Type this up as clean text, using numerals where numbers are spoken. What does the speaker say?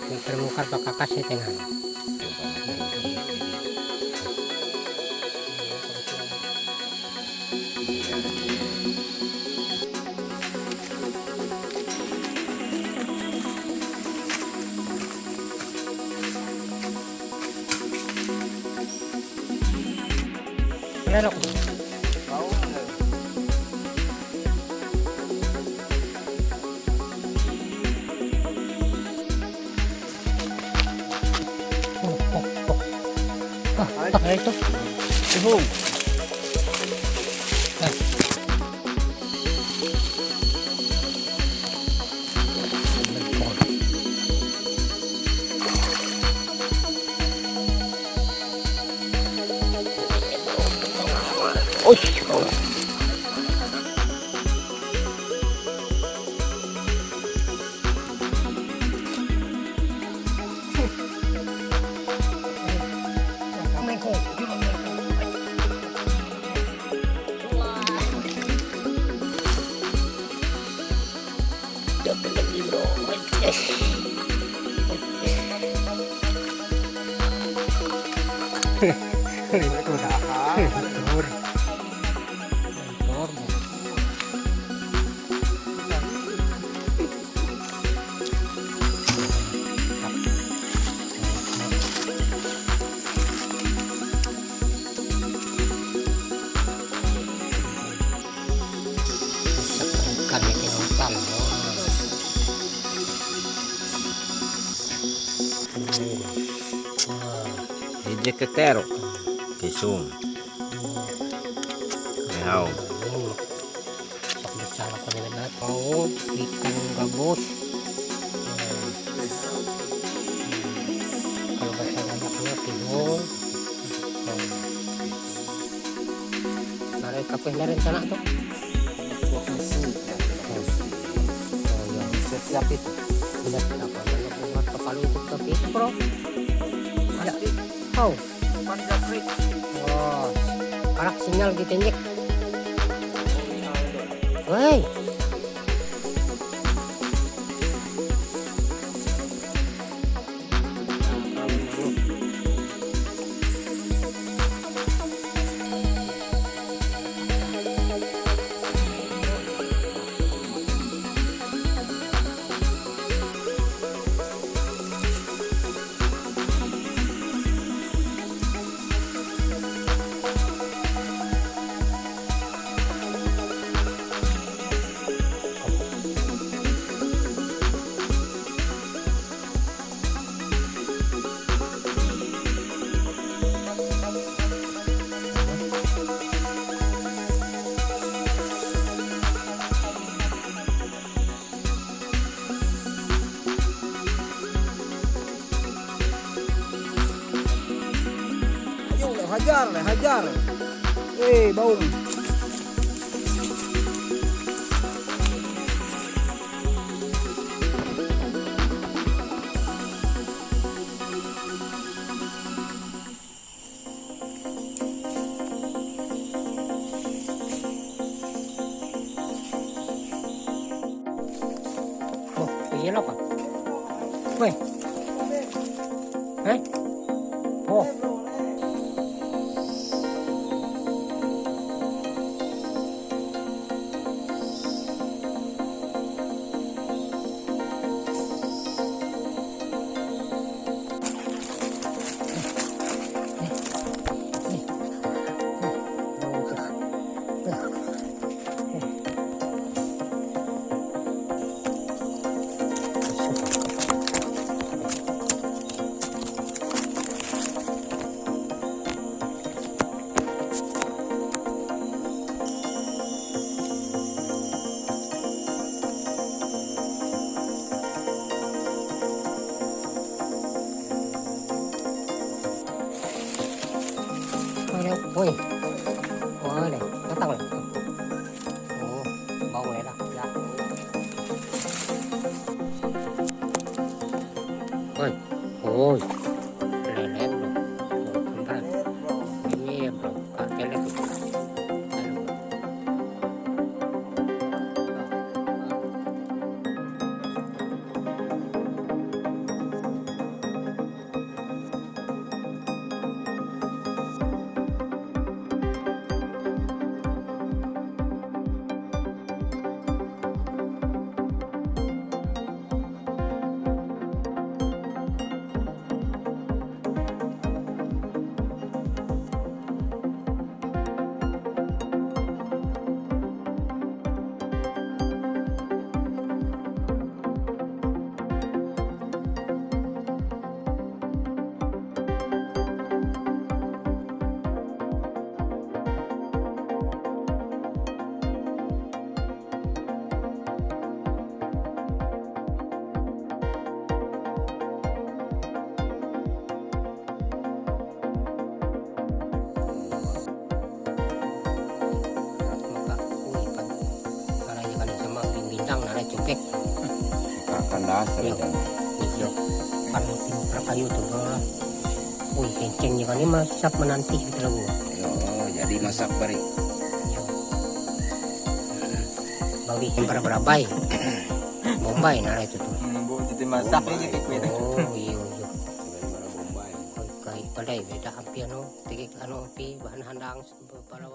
Muka-muka baka kasih tengah. Lelok. Apa itu? Ibung. Kami tinutang. Hindi ketero. Kisum. Lehaw. Bicara ko nila lahat. Oo, ikan gabos. Kalau bahasa anaknya tihong. Naray kape na rin sana to. Siap itu. Tidak apa buat kepalutuk tapi itu bro. Ada. Oh. Wah. Parak sinyal gitu nyek. Woi. hajar. Bau. Oh, iya loh, Pak. Woi. Oh. Oke. Kakanda Yo. Yo. Pantimpra kayu tuh bro. Wih, kencengnya kan ini masap menanti gitu lah bu. Oh, jadi masak bari. Yo. Bawi para berabay. Bombay nara itu tuh. Bu itu masak aja kayak Oh iya iya. Kayak padai beda api anu, tigik anu api bahan handang para